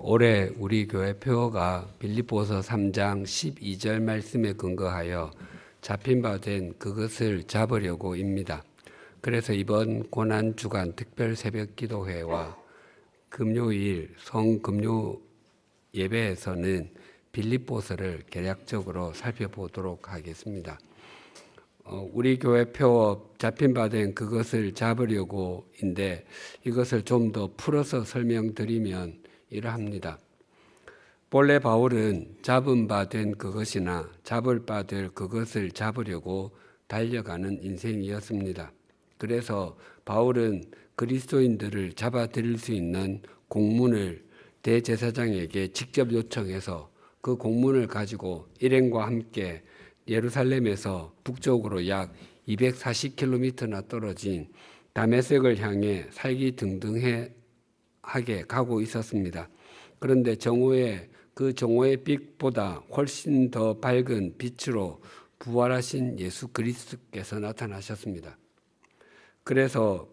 올해 우리 교회 표어가 빌립보서 3장 12절 말씀에 근거하여 잡힌 바 된 그것을 잡으려고입니다. 그래서 이번 고난주간 특별 새벽 기도회와 금요일 성금요 예배에서는 빌립보서를 개략적으로 살펴보도록 하겠습니다. 우리 교회 표어 잡힌 바 된 그것을 잡으려고인데 이것을 좀 더 풀어서 설명드리면 이러합니다. 본래 바울은 잡은 바 된 그것이나 잡을 바 될 그것을 잡으려고 달려가는 인생이었습니다. 그래서 바울은 그리스도인들을 잡아들일 수 있는 공문을 대제사장에게 직접 요청해서 그 공문을 가지고 일행과 함께 예루살렘에서 북쪽으로 약 240km나 떨어진 다메섹을 향해 살기 등등하게 가고 있었습니다. 그런데 그 정오의 빛보다 훨씬 더 밝은 빛으로 부활하신 예수 그리스도께서 나타나셨습니다. 그래서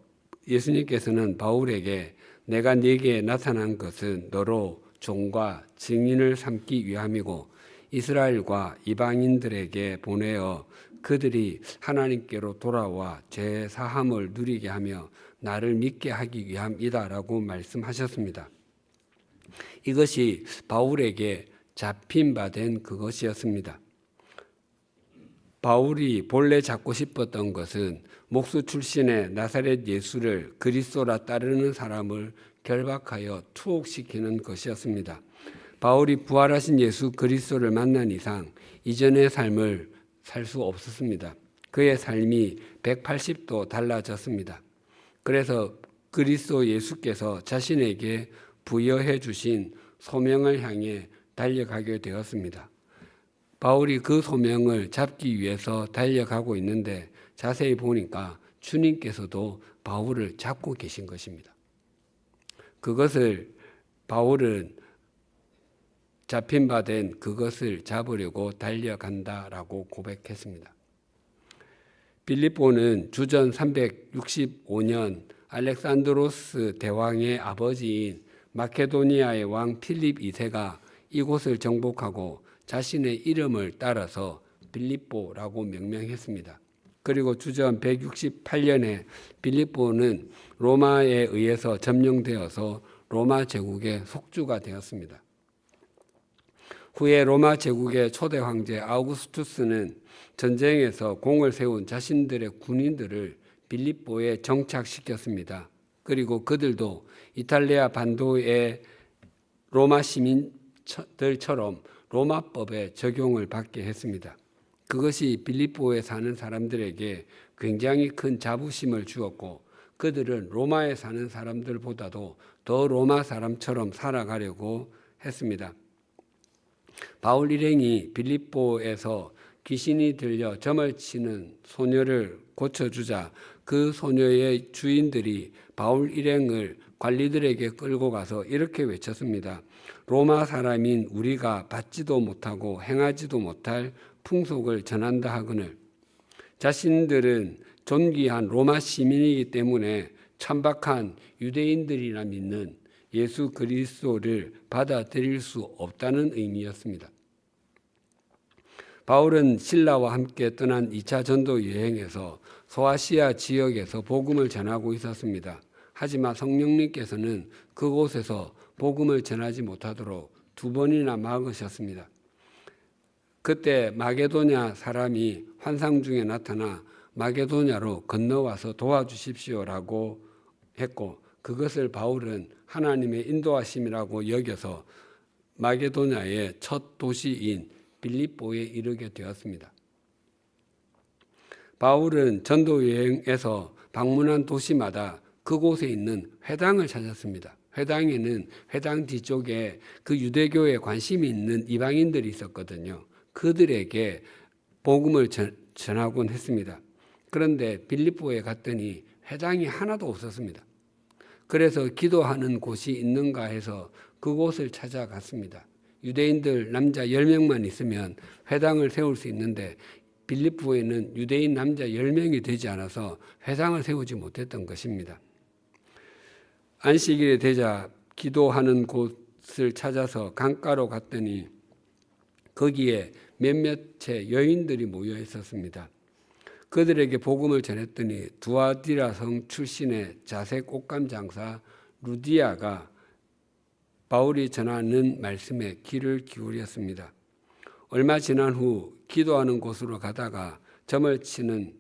예수님께서는 바울에게 내가 네게 나타난 것은 너로 종과 증인을 삼기 위함이고 이스라엘과 이방인들에게 보내어 그들이 하나님께로 돌아와 죄 사함을 누리게 하며 나를 믿게 하기 위함이다라고 말씀하셨습니다. 이것이 바울에게 잡힌 바 된 그것이었습니다. 바울이 본래 잡고 싶었던 것은 목수 출신의 나사렛 예수를 그리스도라 따르는 사람을 결박하여 투옥시키는 것이었습니다. 바울이 부활하신 예수 그리스도를 만난 이상 이전의 삶을 살 수 없었습니다. 그의 삶이 180도 달라졌습니다. 그래서 그리스도 예수께서 자신에게 부여해 주신 소명을 향해 달려가게 되었습니다. 바울이 그 소명을 잡기 위해서 달려가고 있는데 자세히 보니까 주님께서도 바울을 잡고 계신 것입니다. 그것을 바울은 잡힌 바 된 그것을 잡으려고 달려간다라고 고백했습니다. 빌립보는 주전 365년 알렉산드로스 대왕의 아버지인 마케도니아의 왕 필립 2세가 이곳을 정복하고 자신의 이름을 따라서 빌립보라고 명명했습니다. 그리고 주전 168년에 빌립보는 로마에 의해서 점령되어서 로마 제국의 속주가 되었습니다. 후에 로마 제국의 초대 황제 아우구스투스는 전쟁에서 공을 세운 자신들의 군인들을 빌립보에 정착시켰습니다. 그리고 그들도 이탈리아 반도의 로마 시민들처럼 로마법의 적용을 받게 했습니다. 그것이 빌립보에 사는 사람들에게 굉장히 큰 자부심을 주었고 그들은 로마에 사는 사람들보다도 더 로마 사람처럼 살아가려고 했습니다. 바울 일행이 빌립보에서 귀신이 들려 점을 치는 소녀를 고쳐주자 그 소녀의 주인들이 바울 일행을 관리들에게 끌고 가서 이렇게 외쳤습니다. 로마 사람인 우리가 받지도 못하고 행하지도 못할 풍속을 전한다 하거늘 자신들은 존귀한 로마 시민이기 때문에 천박한 유대인들이나 믿는 예수 그리스도를 받아들일 수 없다는 의미였습니다. 바울은 신라와 함께 떠난 2차 전도 여행에서 소아시아 지역에서 복음을 전하고 있었습니다. 하지만 성령님께서는 그곳에서 복음을 전하지 못하도록 2번이나 막으셨습니다. 그때 마게도냐 사람이 환상 중에 나타나 마게도냐로 건너와서 도와주십시오라고 했고 그것을 바울은 하나님의 인도하심이라고 여겨서 마게도냐의 첫 도시인 빌립보에 이르게 되었습니다. 바울은 전도 여행에서 방문한 도시마다 그곳에 있는 회당을 찾았습니다. 회당에는 회당 뒤쪽에 그 유대교에 관심이 있는 이방인들이 있었거든요. 그들에게 복음을 전하곤 했습니다. 그런데 빌립보에 갔더니 회당이 하나도 없었습니다. 그래서 기도하는 곳이 있는가 해서 그곳을 찾아갔습니다. 유대인들 남자 10명만 있으면 회당을 세울 수 있는데 빌립보에는 유대인 남자 10명이 되지 않아서 회당을 세우지 못했던 것입니다. 안식일이 되자 기도하는 곳 곳을 찾아서 강가로 갔더니 거기에 몇몇의 여인들이 모여 있었습니다. 그들에게 복음을 전했더니 두아디라 성 출신의 자색 옷감 장사 루디아가 바울이 전하는 말씀에 귀를 기울였습니다. 얼마 지난 후 기도하는 곳으로 가다가 점을 치는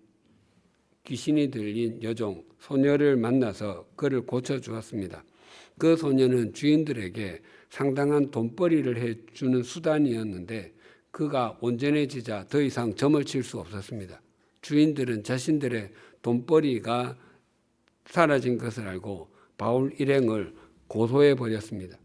귀신이 들린 여종 소녀를 만나서 그를 고쳐주었습니다. 그 소녀는 주인들에게 상당한 돈벌이를 해주는 수단이었는데 그가 온전해지자 더 이상 점을 칠 수 없었습니다. 주인들은 자신들의 돈벌이가 사라진 것을 알고 바울 일행을 고소해 버렸습니다.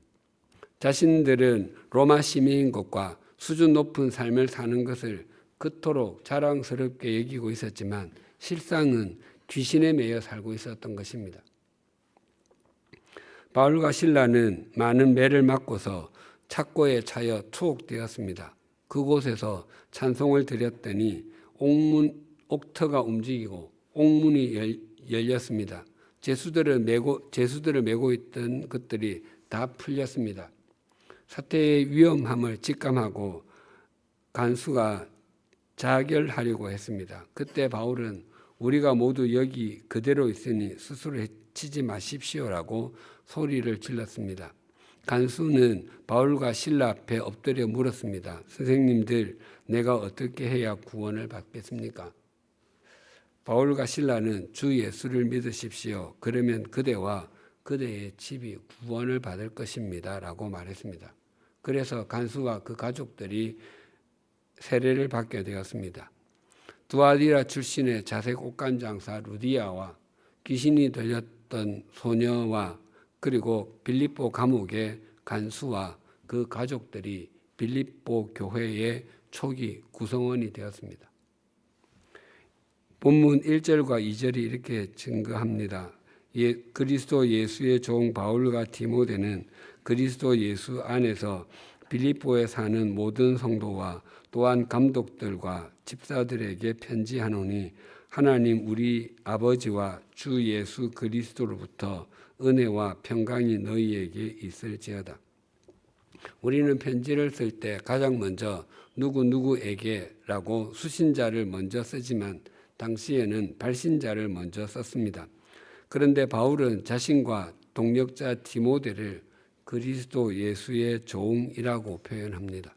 자신들은 로마 시민인 것과 수준 높은 삶을 사는 것을 그토록 자랑스럽게 여기고 있었지만 실상은 귀신에 매여 살고 있었던 것입니다. 바울과 실라는 많은 매를 맞고서 착고에 차여 투옥되었습니다. 그곳에서 찬송을 드렸더니 옥터가 움직이고 옥문이 열렸습니다. 제수들을 메고 있던 것들이 다 풀렸습니다. 사태의 위험함을 직감하고 간수가 자결하려고 했습니다. 그때 바울은 우리가 모두 여기 그대로 있으니 스스로 해치지 마십시오라고 소리를 질렀습니다. 간수는 바울과 실라 앞에 엎드려 물었습니다. 선생님들, 내가 어떻게 해야 구원을 받겠습니까? 바울과 실라는 주 예수를 믿으십시오. 그러면 그대와 그대의 집이 구원을 받을 것입니다. 라고 말했습니다. 그래서 간수와 그 가족들이 세례를 받게 되었습니다. 두아디라 출신의 자색 옷감 장사 루디아와 귀신이 들렸던 소녀와 그리고 빌립보 감옥의 간수와 그 가족들이 빌립보 교회의 초기 구성원이 되었습니다. 본문 1절과 2절이 이렇게 증거합니다. 그리스도 예수의 종 바울과 디모데는 그리스도 예수 안에서 빌립보에 사는 모든 성도와 또한 감독들과 집사들에게 편지하노니 하나님 우리 아버지와 주 예수 그리스도로부터 은혜와 평강이 너희에게 있을지어다. 우리는 편지를 쓸 때 가장 먼저 누구누구에게라고 수신자를 먼저 쓰지만 당시에는 발신자를 먼저 썼습니다. 그런데 바울은 자신과 동역자 디모데를 그리스도 예수의 종이라고 표현합니다.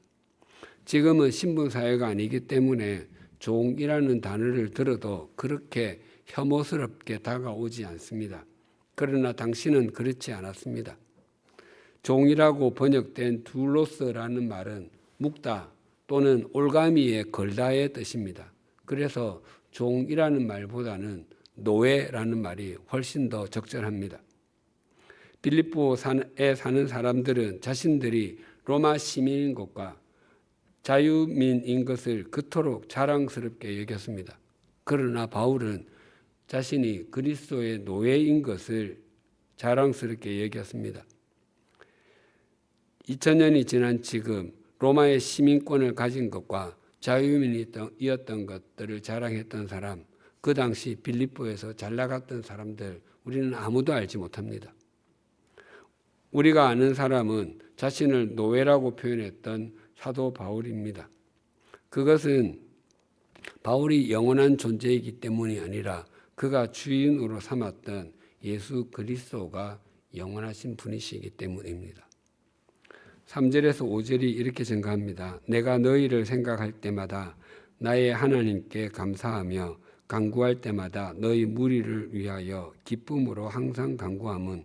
지금은 신분사회가 아니기 때문에 종이라는 단어를 들어도 그렇게 혐오스럽게 다가오지 않습니다. 그러나 당신은 그렇지 않았습니다. 종이라고 번역된 둘로스라는 말은 묵다 또는 올가미에 걸다의 뜻입니다. 그래서 종이라는 말보다는 노예라는 말이 훨씬 더 적절합니다. 빌립보에 사는 사람들은 자신들이 로마 시민인 것과 자유민인 것을 그토록 자랑스럽게 여겼습니다. 그러나 바울은 자신이 그리스도의 노예인 것을 자랑스럽게 여겼습니다. 2000년이 지난 지금 로마의 시민권을 가진 것과 자유민이었던 것들을 자랑했던 사람, 그 당시 빌립보에서 잘 나갔던 사람들 우리는 아무도 알지 못합니다. 우리가 아는 사람은 자신을 노예라고 표현했던 사도 바울입니다. 그것은 바울이 영원한 존재이기 때문이 아니라 그가 주인으로 삼았던 예수 그리스도가 영원하신 분이시기 때문입니다. 3절에서 5절이 이렇게 증가합니다. 내가 너희를 생각할 때마다 나의 하나님께 감사하며 간구할 때마다 너희 무리를 위하여 기쁨으로 항상 간구함은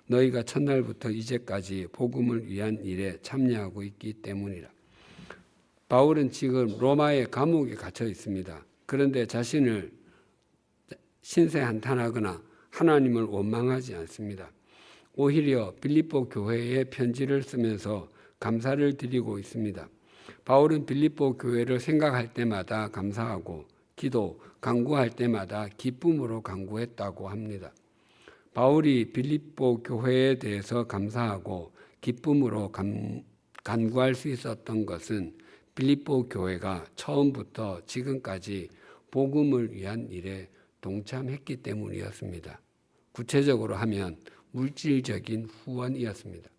너희가 첫날부터 이제까지 복음을 위한 일에 참여하고 있기 때문이라. 바울은 지금 로마의 감옥에 갇혀 있습니다. 그런데 자신을 신세한탄하거나 하나님을 원망하지 않습니다. 오히려 빌립보 교회에 편지를 쓰면서 감사를 드리고 있습니다. 바울은 빌립보 교회를 생각할 때마다 감사하고 기도, 간구할 때마다 기쁨으로 간구했다고 합니다. 바울이 빌립보 교회에 대해서 감사하고 기쁨으로 간구할 수 있었던 것은 빌립보 교회가 처음부터 지금까지 복음을 위한 일에 동참했기 때문이었습니다. 구체적으로 하면 물질적인 후원이었습니다.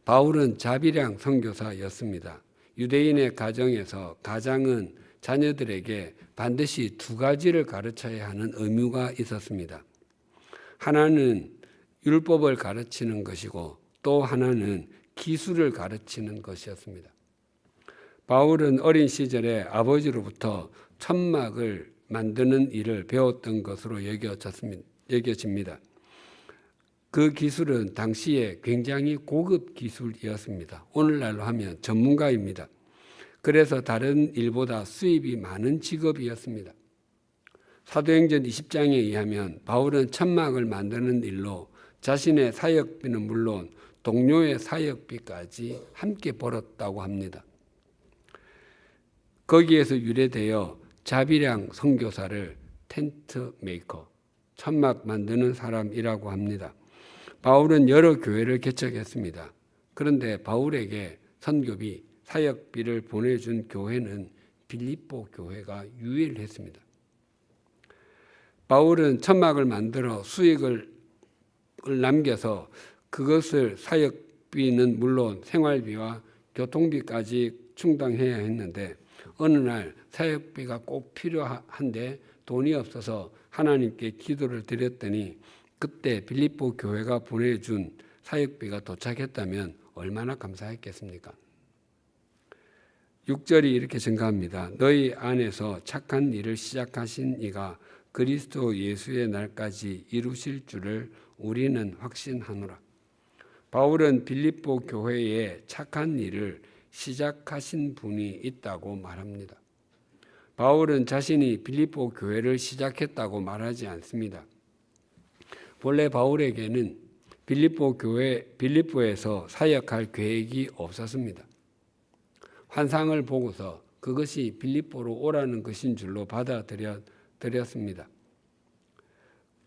바울은 자비량 선교사였습니다. 유대인의 가정에서 가장은 자녀들에게 반드시 두 가지를 가르쳐야 하는 의무가 있었습니다. 하나는 율법을 가르치는 것이고 또 하나는 기술을 가르치는 것이었습니다. 바울은 어린 시절에 아버지로부터 천막을 만드는 일을 배웠던 것으로 여겨집니다. 그 기술은 당시에 굉장히 고급 기술이었습니다. 오늘날로 하면 전문가입니다. 그래서 다른 일보다 수입이 많은 직업이었습니다. 사도행전 20장에 의하면 바울은 천막을 만드는 일로 자신의 사역비는 물론 동료의 사역비까지 함께 벌었다고 합니다. 거기에서 유래되어 자비량 선교사를 텐트 메이커, 천막 만드는 사람이라고 합니다. 바울은 여러 교회를 개척했습니다. 그런데 바울에게 선교비, 사역비를 보내준 교회는 빌립보 교회가 유일했습니다. 바울은 천막을 만들어 수익을 남겨서 그것을 사역비는 물론 생활비와 교통비까지 충당해야 했는데 어느 날 사역비가 꼭 필요한데 돈이 없어서 하나님께 기도를 드렸더니 그때 빌립보 교회가 보내준 사역비가 도착했다면 얼마나 감사했겠습니까? 6절이 이렇게 증가합니다. 너희 안에서 착한 일을 시작하신 이가 그리스도 예수의 날까지 이루실 줄을 우리는 확신하노라. 바울은 빌립보 교회에 착한 일을 시작하신 분이 있다고 말합니다. 바울은 자신이 빌립보 교회를 시작했다고 말하지 않습니다. 본래 바울에게는 빌립보에서 사역할 계획이 없었습니다. 환상을 보고서 그것이 빌립보로 오라는 것인 줄로 받아들였습니다.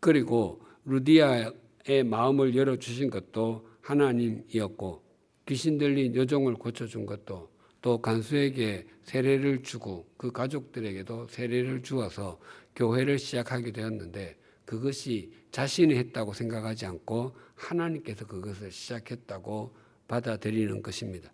그리고 루디아의 마음을 열어주신 것도 하나님이었고 귀신 들린 여종을 고쳐준 것도 또 간수에게 세례를 주고 그 가족들에게도 세례를 주어서 교회를 시작하게 되었는데 그것이 자신이 했다고 생각하지 않고 하나님께서 그것을 시작했다고 받아들이는 것입니다.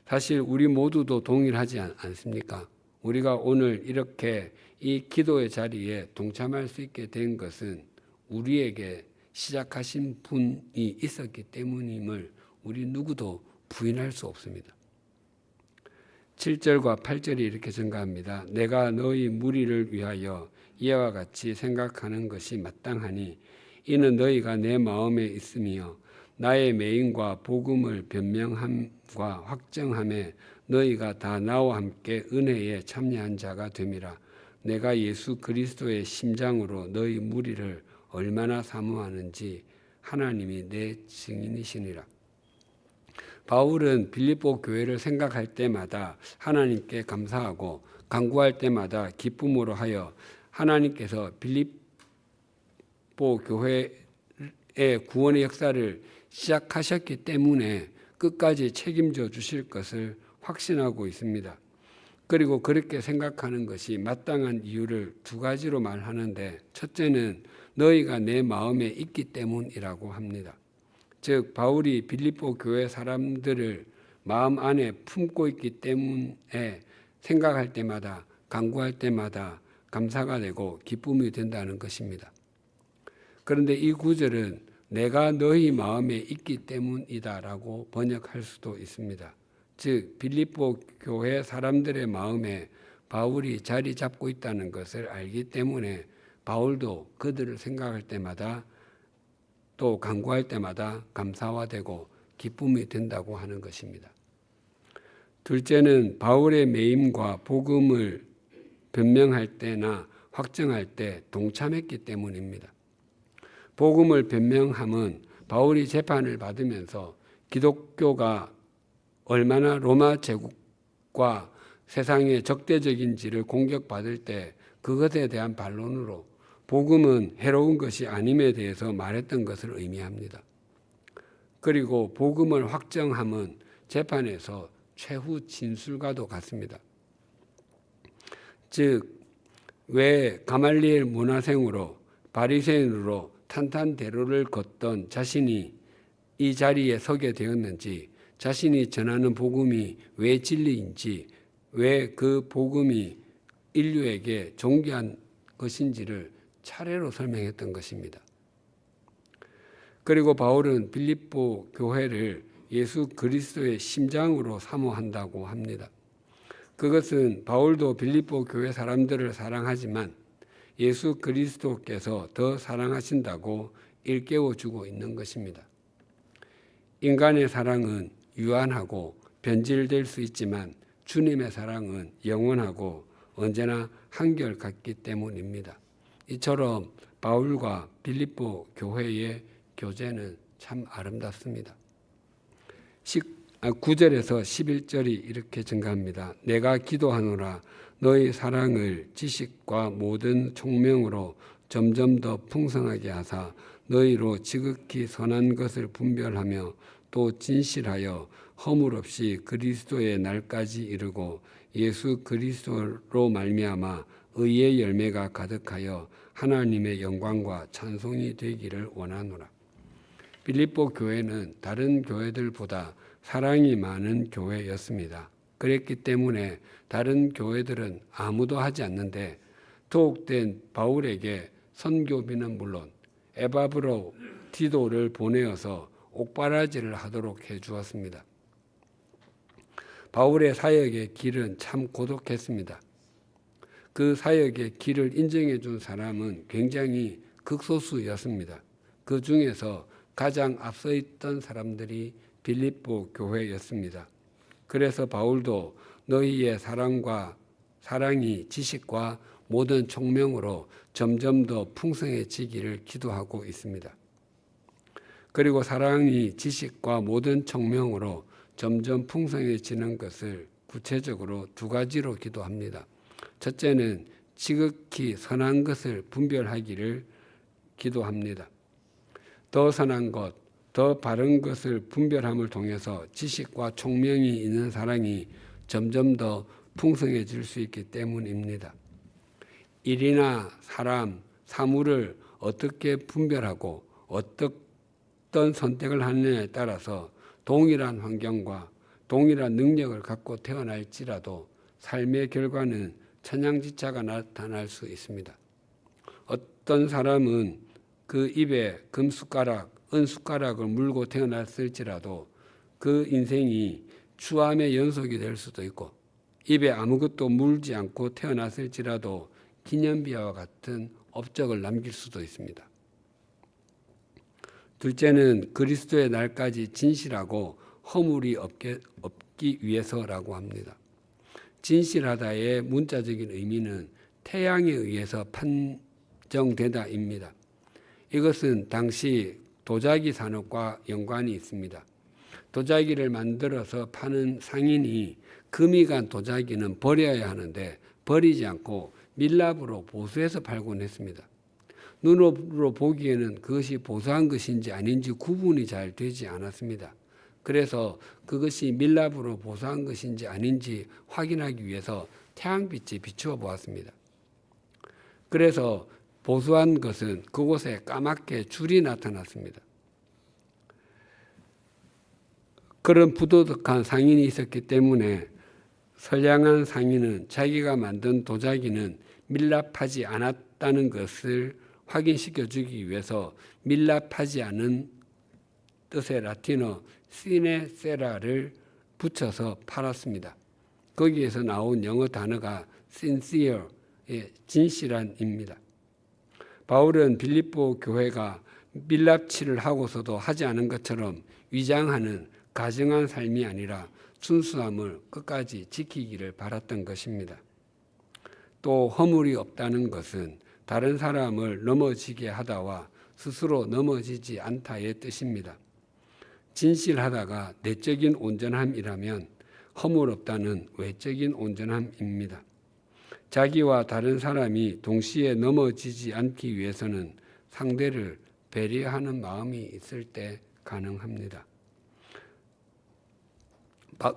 사실 우리 모두도 동일하지 않습니까? 우리가 오늘 이렇게 이 기도의 자리에 동참할 수 있게 된 것은 우리에게 시작하신 분이 있었기 때문임을 우리 누구도 부인할 수 없습니다. 7절과 8절이 이렇게 증가합니다. 내가 너희 무리를 위하여 이와 같이 생각하는 것이 마땅하니 이는 너희가 내 마음에 있으며 나의 매임과 복음을 변명함과 확정함에 너희가 다 나와 함께 은혜에 참여한 자가 됨이라. 내가 예수 그리스도의 심장으로 너희 무리를 얼마나 사모하는지 하나님이 내 증인이시니라. 바울은 빌립보 교회를 생각할 때마다 하나님께 감사하고 간구할 때마다 기쁨으로 하여 하나님께서 빌립보 교회의 구원의 역사를 시작하셨기 때문에 끝까지 책임져 주실 것을 확신하고 있습니다. 그리고 그렇게 생각하는 것이 마땅한 이유를 두 가지로 말하는데 첫째는 너희가 내 마음에 있기 때문이라고 합니다. 즉 바울이 빌립보 교회 사람들을 마음 안에 품고 있기 때문에 생각할 때마다 간구할 때마다 감사가 되고 기쁨이 된다는 것입니다. 그런데 이 구절은 내가 너희 마음에 있기 때문이다라고 번역할 수도 있습니다. 즉 빌립보 교회 사람들의 마음에 바울이 자리 잡고 있다는 것을 알기 때문에 바울도 그들을 생각할 때마다 또 간구할 때마다 감사가 되고 기쁨이 된다고 하는 것입니다. 둘째는 바울의 매임과 복음을 변명할 때나 확정할 때 동참했기 때문입니다. 복음을 변명함은 바울이 재판을 받으면서 기독교가 얼마나 로마 제국과 세상의 적대적인지를 공격받을 때 그것에 대한 반론으로 복음은 해로운 것이 아님에 대해서 말했던 것을 의미합니다. 그리고 복음을 확정함은 재판에서 최후 진술과도 같습니다. 즉, 왜 가말리엘 문화생으로 바리새인으로 탄탄대로를 걷던 자신이 이 자리에 서게 되었는지, 자신이 전하는 복음이 왜 진리인지, 왜 그 복음이 인류에게 존귀한 것인지를 차례로 설명했던 것입니다. 그리고 바울은 빌립보 교회를 예수 그리스도의 심장으로 사모한다고 합니다. 그것은 바울도 빌립보 교회 사람들을 사랑하지만 예수 그리스도께서 더 사랑하신다고 일깨워주고 있는 것입니다. 인간의 사랑은 유한하고 변질될 수 있지만 주님의 사랑은 영원하고 언제나 한결같기 때문입니다. 이처럼 바울과 빌립보 교회의 교제는 참 아름답습니다. 9절에서 11절이 이렇게 증가합니다. 내가 기도하노라 너희 사랑을 지식과 모든 총명으로 점점 더 풍성하게 하사 너희로 지극히 선한 것을 분별하며 또 진실하여 허물 없이 그리스도의 날까지 이르고 예수 그리스도로 말미암아 의의 열매가 가득하여 하나님의 영광과 찬송이 되기를 원하노라. 빌립보 교회는 다른 교회들보다 사랑이 많은 교회였습니다. 그랬기 때문에 다른 교회들은 아무도 하지 않는데 도옥된 바울에게 선교비는 물론 에바브로 디도를 보내어서 옥바라지를 하도록 해주었습니다. 바울의 사역의 길은 참 고독했습니다. 그 사역의 길을 인정해 준 사람은 굉장히 극소수였습니다. 그 중에서 가장 앞서 있던 사람들이 빌립보 교회였습니다. 그래서 바울도 너희의 사랑이 지식과 모든 총명으로 점점 더 풍성해지기를 기도하고 있습니다. 그리고 사랑이 지식과 모든 총명으로 점점 풍성해지는 것을 구체적으로 두 가지로 기도합니다. 첫째는 지극히 선한 것을 분별하기를 기도합니다. 더 선한 것, 더 바른 것을 분별함을 통해서 지식과 총명이 있는 사랑이 점점 더 풍성해질 수 있기 때문입니다. 일이나 사람, 사물을 어떻게 분별하고 어떤 선택을 하느냐에 따라서 동일한 환경과 동일한 능력을 갖고 태어날지라도 삶의 결과는 천양지차가 나타날 수 있습니다. 어떤 사람은 그 입에 금숟가락, 은숟가락을 물고 태어났을지라도 그 인생이 추함의 연속이 될 수도 있고 입에 아무것도 물지 않고 태어났을지라도 기념비와 같은 업적을 남길 수도 있습니다. 둘째는 그리스도의 날까지 진실하고 허물이 없기 위해서라고 합니다. 진실하다의 문자적인 의미는 태양에 의해서 판정되다입니다. 이것은 당시 도자기 산업과 연관이 있습니다. 도자기를 만들어서 파는 상인이 금이 간 도자기는 버려야 하는데 버리지 않고 밀랍으로 보수해서 팔곤 했습니다. 눈으로 보기에는 그것이 보수한 것인지 아닌지 구분이 잘 되지 않았습니다. 그래서 그것이 밀랍으로 보수한 것인지 아닌지 확인하기 위해서 태양빛에 비추어 보았습니다. 그래서 보수한 것은 그곳에 까맣게 줄이 나타났습니다. 그런 부도덕한 상인이 있었기 때문에 선량한 상인은 자기가 만든 도자기는 밀랍하지 않았다는 것을 확인시켜 주기 위해서 밀랍하지 않은 뜻의 라틴어 시네세라를 붙여서 팔았습니다. 거기에서 나온 영어 단어가 sincere, 진실한입니다. 바울은 빌립보 교회가 밀랍칠을 하고서도 하지 않은 것처럼 위장하는 가증한 삶이 아니라 순수함을 끝까지 지키기를 바랐던 것입니다. 또 허물이 없다는 것은 다른 사람을 넘어지게 하다와 스스로 넘어지지 않다의 뜻입니다. 진실하다가 내적인 온전함이라면 허물 없다는 외적인 온전함입니다. 자기와 다른 사람이 동시에 넘어지지 않기 위해서는 상대를 배려하는 마음이 있을 때 가능합니다.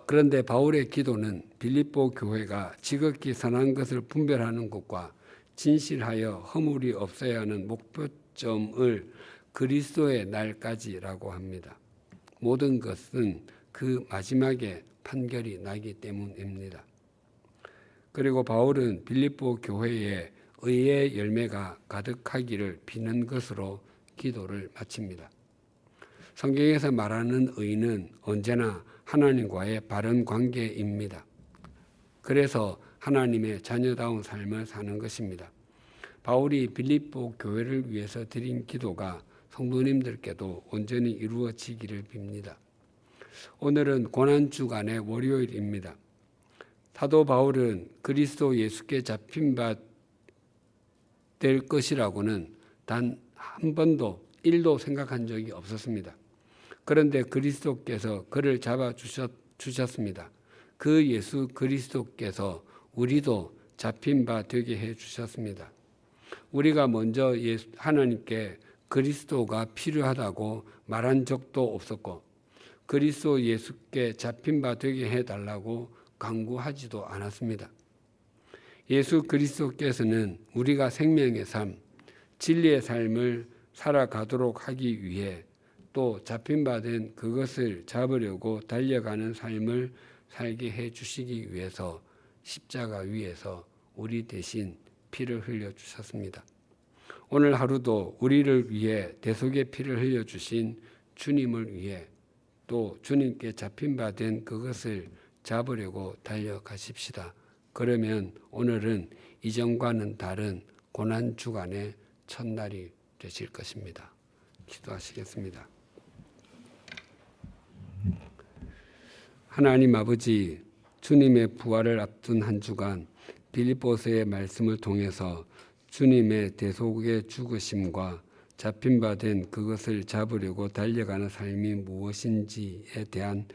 그런데 바울의 기도는 빌립보 교회가 지극히 선한 것을 분별하는 것과 진실하여 허물이 없어야 하는 목표점을 그리스도의 날까지라고 합니다. 모든 것은 그 마지막에 판결이 나기 때문입니다. 그리고 바울은 빌립보 교회에 의의 열매가 가득하기를 비는 것으로 기도를 마칩니다. 성경에서 말하는 의는 언제나 하나님과의 바른 관계입니다. 그래서 하나님의 자녀다운 삶을 사는 것입니다. 바울이 빌립보 교회를 위해서 드린 기도가 성도님들께도 온전히 이루어지기를 빕니다. 오늘은 고난주간의 월요일입니다. 사도 바울은 그리스도 예수께 잡힌 바 될 것이라고는 단 한 번도 1도 생각한 적이 없었습니다. 그런데 그리스도께서 그를 잡아 주셨습니다. 그 예수 그리스도께서 우리도 잡힌 바 되게 해 주셨습니다. 우리가 먼저 하나님께 그리스도가 필요하다고 말한 적도 없었고 그리스도 예수께 잡힌 바 되게 해달라고 간구하지도 않았습니다. 예수 그리스도께서는 우리가 생명의 삶, 진리의 삶을 살아가도록 하기 위해 또 잡힌 바 된 그것을 잡으려고 달려가는 삶을 살게 해 주시기 위해서 십자가 위에서 우리 대신 피를 흘려 주셨습니다. 오늘 하루도 우리를 위해 대속의 피를 흘려 주신 주님을 위해 또 주님께 잡힌 바 된 그것을 잡으려고 달려가십시다. 그러면 오늘은 이전과는 다른 고난주간의 첫날이 되실 것입니다. 기도하시겠습니다. 하나님 아버지, 주님의 부활을 앞둔 한 주간 빌립보서의 말씀을 통해서 주님의 대속의 죽으심과 잡힌 바 된 그것을 잡으려고 달려가는 삶이 무엇인지에 대한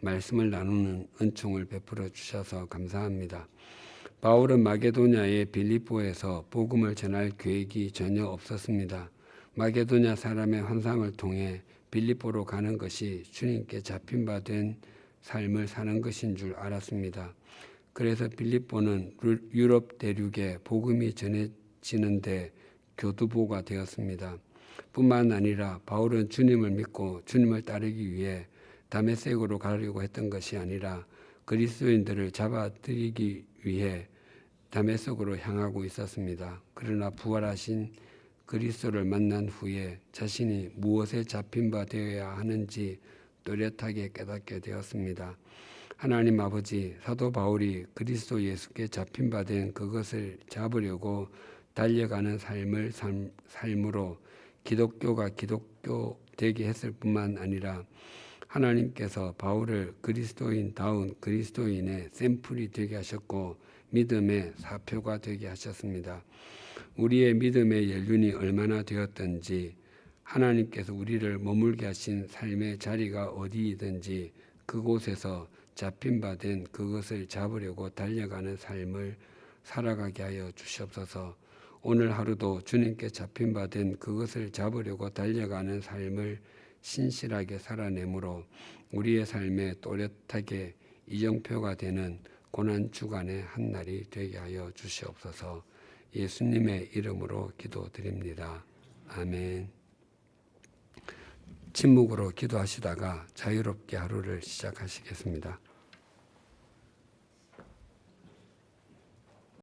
말씀을 나누는 은총을 베풀어 주셔서 감사합니다. 바울은 마게도냐의 빌립보에서 복음을 전할 계획이 전혀 없었습니다. 마게도냐 사람의 환상을 통해 빌립보로 가는 것이 주님께 잡힌 바 된 삶을 사는 것인 줄 알았습니다. 그래서 빌립보는 유럽 대륙에 복음이 전해지는데 교두보가 되었습니다. 뿐만 아니라 바울은 주님을 믿고 주님을 따르기 위해 다메섹으로 가려고 했던 것이 아니라 그리스도인들을 잡아들이기 위해 다메섹으로 향하고 있었습니다. 그러나 부활하신 그리스도를 만난 후에 자신이 무엇에 잡힌 바 되어야 하는지 또렷하게 깨닫게 되었습니다. 하나님 아버지, 사도 바울이 그리스도 예수께 잡힌 바 된 그것을 잡으려고 달려가는 삶으로 기독교가 기독교 되게 했을 뿐만 아니라 하나님께서 바울을 그리스도인다운 그리스도인의 샘플이 되게 하셨고 믿음의 사표가 되게 하셨습니다. 우리의 믿음의 연륜이 얼마나 되었든지 하나님께서 우리를 머물게 하신 삶의 자리가 어디이든지 그곳에서 잡힌 바 된 그것을 잡으려고 달려가는 삶을 살아가게 하여 주시옵소서. 오늘 하루도 주님께 잡힌 바 된 그것을 잡으려고 달려가는 삶을 신실하게 살아내므로 우리의 삶에 또렷하게 이정표가 되는 고난주간의 한 날이 되게 하여 주시옵소서. 예수님의 이름으로 기도드립니다. 아멘. 침묵으로 기도하시다가 자유롭게 하루를 시작하시겠습니다.